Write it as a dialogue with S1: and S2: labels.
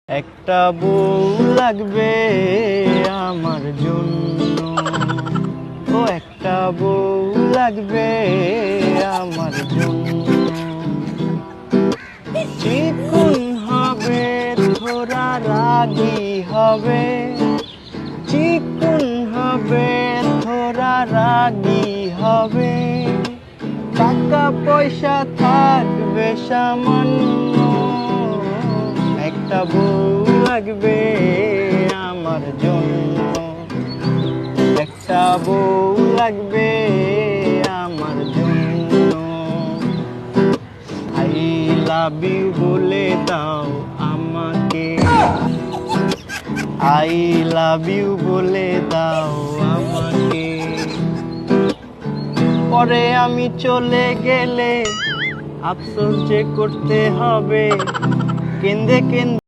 S1: একটা বউ লাগবে আমার জন্য, ও একটা বউ লাগবে আমার জন্য। চিকন হবে থোড়া রাগী হবে, চিকন হবে থোড়া রাগী হবে, টাকা পয়সা থাকবে সামান্য। একটা বউ লাগবে আমার জন্য, একটা বউ লাগবে আমার জন্য। আই লাভ ইউ বলে দাও আমাকে, আই লাভ ইউ বলে দাও আমাকে। পরে আমি চলে গেলে আফসোস যে করতে হবে, কেঁদে কেঁদে